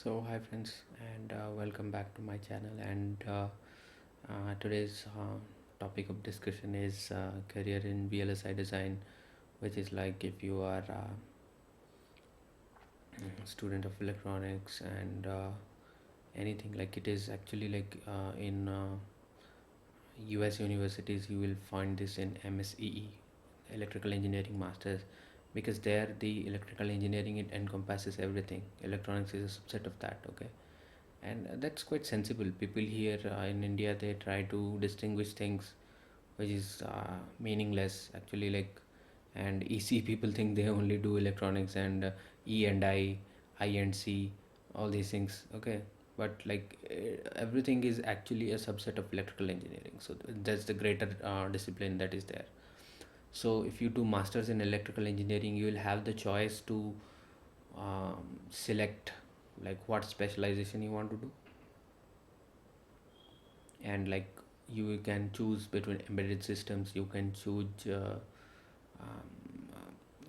Hi friends, and welcome back to my channel. And today's topic of discussion is career in VLSI design, which is like if you are a student of electronics and anything, like it is actually like in US universities you will find this in MSEE, Electrical Engineering Masters, because there the electrical engineering it encompasses everything. Electronics is a subset of that. Okay, and that's quite sensible. People here in India, they try to distinguish things which is meaningless actually, like, and EC people think they only do electronics, and E and I and C, all these things. Okay, but like everything is actually a subset of electrical engineering, so that's the greater discipline that is there. So if you do masters in electrical engineering, you will have the choice to select like what specialization you want to do, and like you can choose between embedded systems, you can choose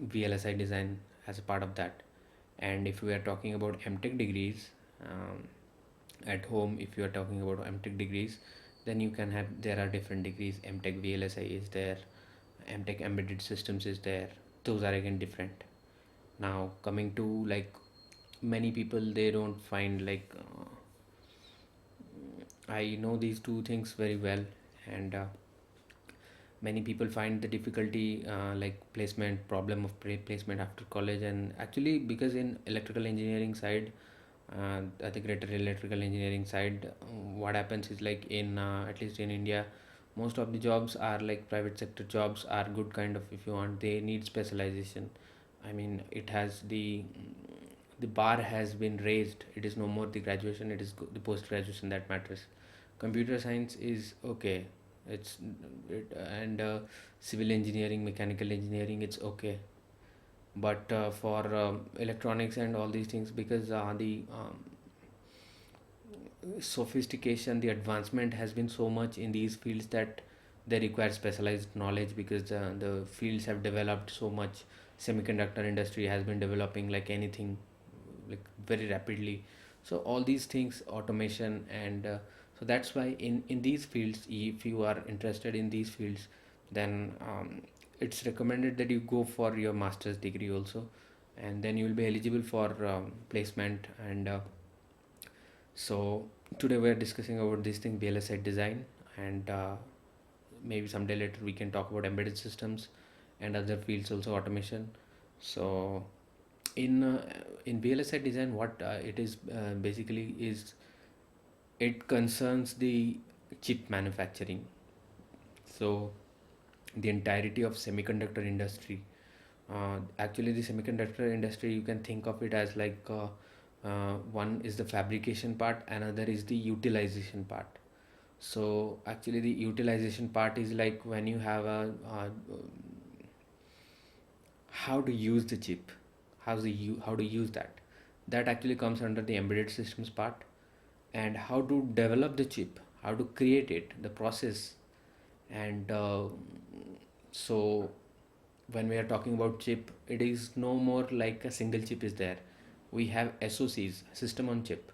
VLSI design as a part of that. And if we are talking about MTech degrees, um, at home, if you are talking about MTech degrees, then you can have, there are different degrees. MTech VLSI is there, MTech embedded systems is there. Those are again different. Now coming to like many people, they don't find like I know these two things very well, and many people find the difficulty like placement problem of placement after college. And actually, because in electrical engineering side, at the greater electrical engineering side, what happens is like in at least in India, most of the jobs are like private sector jobs are good kind of, if you want, they need specialization. I mean, it has the bar has been raised. It is no more the graduation, it is the post graduation that matters. Computer science is okay, it's and civil engineering, mechanical engineering, it's okay. But for electronics and all these things, because the sophistication, the advancement has been so much in these fields that they require specialized knowledge, because the fields have developed so much. Semiconductor industry has been developing like anything, like very rapidly. So all these things, automation, and so that's why in these fields, if you are interested in these fields, then it's recommended that you go for your master's degree also, and then you will be eligible for placement. And so today we're discussing about this thing, VLSI design, and maybe someday later we can talk about embedded systems and other fields also, automation. So in VLSI design, what it is basically is, it concerns the chip manufacturing. So the entirety of semiconductor industry. Actually, the semiconductor industry, you can think of it as like one is the fabrication part, another is the utilization part. So actually, the utilization part is like when you have how to use the chip, how to use that. That actually comes under the embedded systems part, and how to develop the chip, how to create it, the process. And so when we are talking about chip, it is no more like a single chip is there. We have SoCs, system on chip.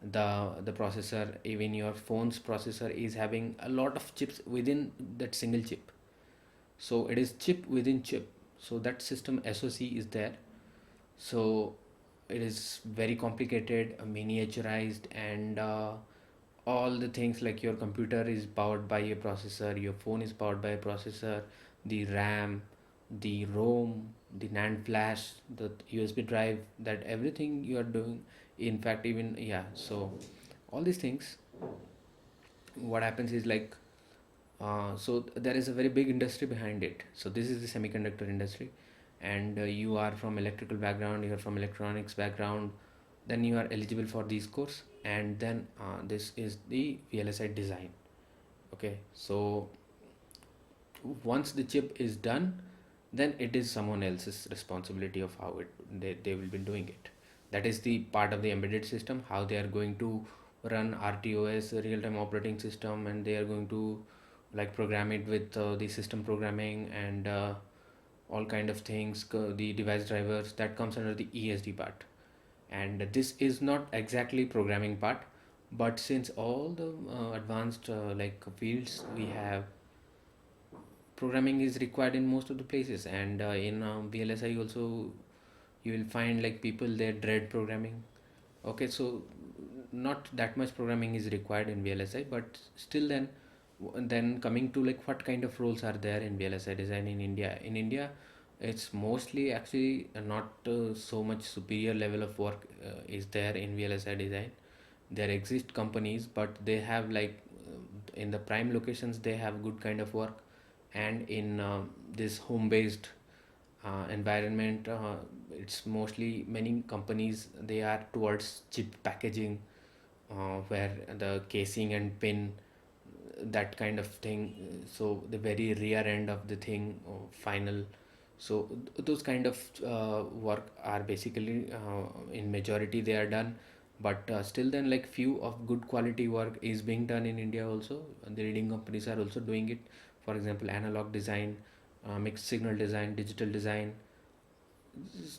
The processor, even your phone's processor, is having a lot of chips within that single chip. So it is chip within chip. So that system SoC is there. So it is very complicated, miniaturized, and all the things, like your computer is powered by a processor, your phone is powered by a processor, the RAM, the ROM, the NAND flash, the USB drive, that everything you are doing. In fact, even, yeah, so all these things, what happens is like so there is a very big industry behind it. So this is the semiconductor industry, and you are from electrical background, you are from electronics background, then you are eligible for these course. And then this is the VLSI design. Okay, so once the chip is done, then it is someone else's responsibility of how they will be doing it. That is the part of the embedded system, how they are going to run RTOS, real time operating system, and they are going to like program it with the system programming, and all kind of things, the device drivers, that comes under the ESD part. And this is not exactly programming part, but since all the advanced like fields we have, programming is required in most of the places. And in VLSI also you will find like people they dread programming. Okay, so not that much programming is required in VLSI, but still then coming to like what kind of roles are there in VLSI design in India. In India, it's mostly actually not so much superior level of work is there in VLSI design. There exist companies, but they have like in the prime locations they have good kind of work, and in this home based environment, it's mostly many companies they are towards chip packaging, where the casing and pin, that kind of thing, so the very rear end of the thing, final. So those kind of work are basically in majority they are done, but still then like few of good quality work is being done in India also. The leading companies are also doing it. For example, analog design, mixed signal design, digital design.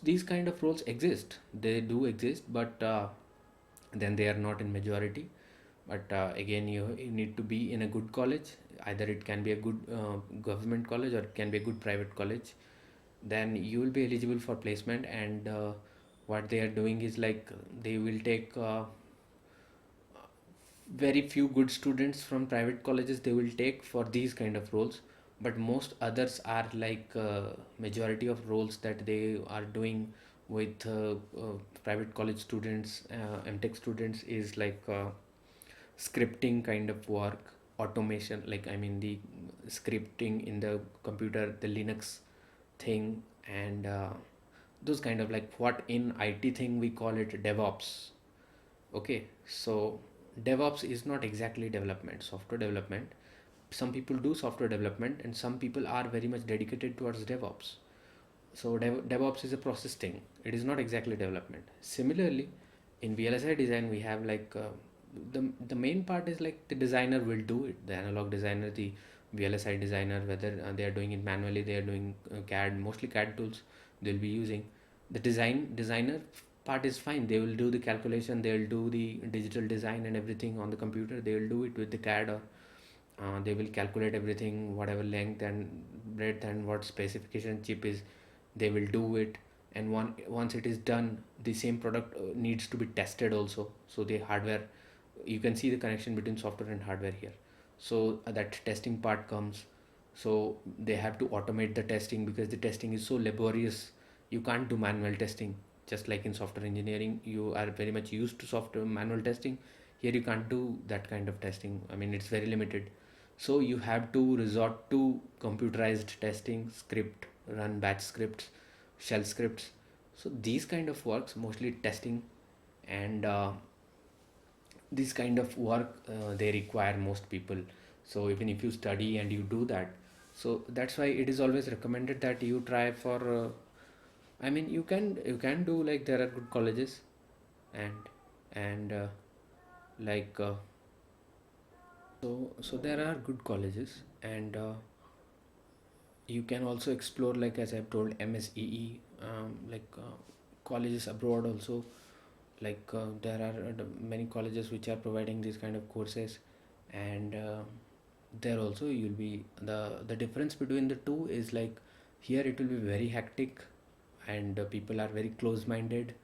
These kind of roles exist, they do exist, but then they are not in majority. But again, you need to be in a good college. Either it can be a good government college or it can be a good private college. Then you will be eligible for placement. And what they are doing is like they will take very few good students from private colleges they will take for these kind of roles. But most others are like majority of roles that they are doing with private college students, MTech students, is like scripting kind of work, automation, like I mean the scripting in the computer, the Linux thing. And those kind of like what in IT thing we call it DevOps. Okay, so DevOps is not exactly development, software development. Some people do software development and some people are very much dedicated towards DevOps. So DevOps is a process thing. It is not exactly development. Similarly, in VLSI design, we have like the main part is like the designer will do it. The analog designer, the VLSI designer, whether they are doing it manually, they are doing CAD, mostly CAD tools they'll be using. The designer part is fine. They will do the calculation. They will do the digital design and everything on the computer. They will do it with the CAD, or they will calculate everything, whatever length and breadth and what specification chip is, they will do it. And once it is done, the same product needs to be tested also. So the hardware, you can see the connection between software and hardware here. So that testing part comes. So they have to automate the testing because the testing is so laborious. You can't do manual testing. Just like in software engineering, you are very much used to software manual testing. Here you can't do that kind of testing. I mean, it's very limited. So you have to resort to computerized testing, script, run batch scripts, shell scripts. So these kind of works, mostly testing. And this kind of work they require most people. So even if you study and you do that, so that's why it is always recommended that you try for I mean, you can do like there are good colleges. And like so there are good colleges. And you can also explore, like as I've told, MSEE, like colleges abroad also. Like there are many colleges which are providing these kind of courses. And there also you'll be the difference between the two is like here it will be very hectic, and people are very close minded,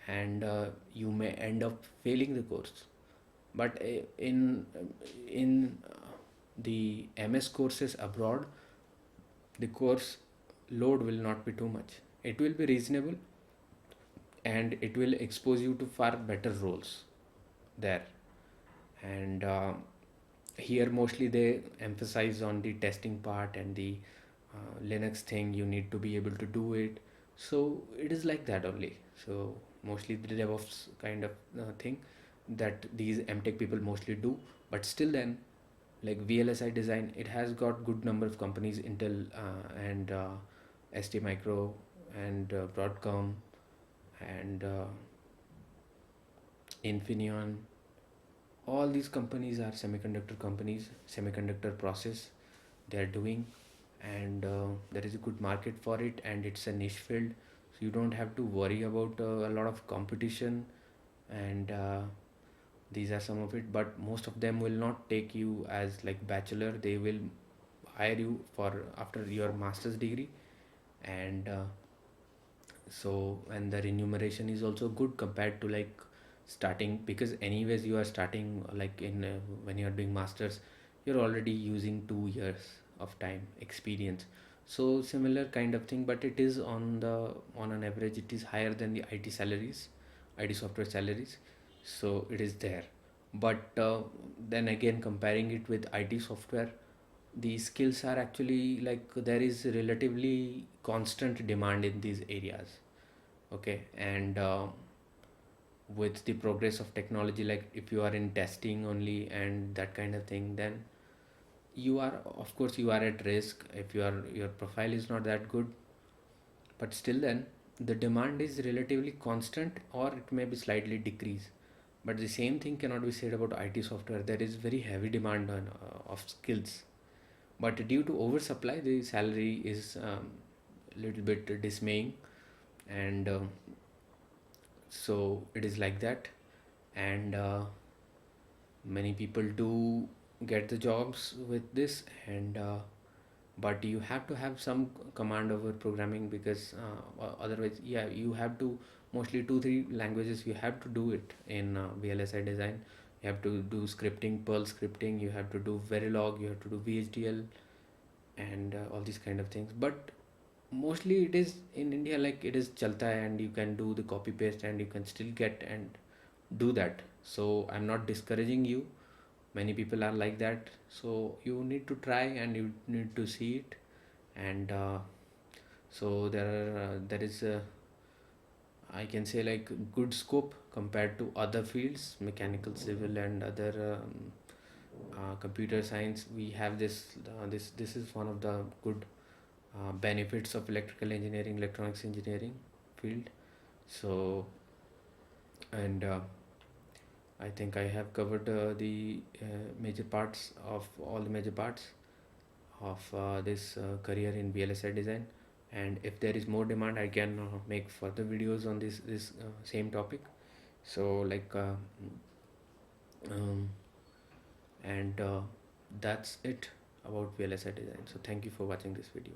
and you may end up failing the course. But in the MS courses abroad, the course load will not be too much. It will be reasonable, and it will expose you to far better roles there. And here mostly they emphasize on the testing part and the Linux thing. You need to be able to do it. So it is like that only. So mostly the DevOps kind of thing that these MTech people mostly do. But still then, like VLSI design, it has got good number of companies, Intel and ST Micro and Broadcom and Infineon. All these companies are semiconductor companies, semiconductor process they are doing. And there is a good market for it, and it's a niche field. So you don't have to worry about a lot of competition, and these are some of it. But most of them will not take you as like bachelor. They will hire you for after your master's degree. And so, and the remuneration is also good compared to like starting, because anyways you are starting like in when you are doing masters, you're already using 2 years of time experience. So similar kind of thing, but it is on the on an average it is higher than the IT salaries, IT software salaries. So it is there. But then again, comparing it with IT software, the skills are actually like there is relatively constant demand in these areas. Okay. And with the progress of technology, like if you are in testing only and that kind of thing, then you are, of course you are at risk if your profile is not that good. But still then, the demand is relatively constant, or it may be slightly decrease. But the same thing cannot be said about IT software. There is very heavy demand of skills, but due to oversupply the salary is little bit dismaying. And so it is like that. And many people do get the jobs with this. And but you have to have some command over programming, because otherwise, yeah, you have to mostly 2 3 languages you have to do it in VLSI design. You have to do scripting, Perl scripting, you have to do Verilog, you have to do VHDL, and all these kind of things. But mostly it is in India, like it is chalta hai, and you can do the copy paste and you can still get and do that. So I'm not discouraging you. Many people are like that, so you need to try and you need to see it. And so there is I can say like good scope compared to other fields, mechanical, civil, and other computer science. We have this is one of the good benefits of electrical engineering, electronics engineering field. So, and I think I have covered the major parts of all the major parts of this career in VLSI design. And if there is more demand, I can make further videos on this same topic. So like um, and that's it about VLSI design. So thank you for watching this video.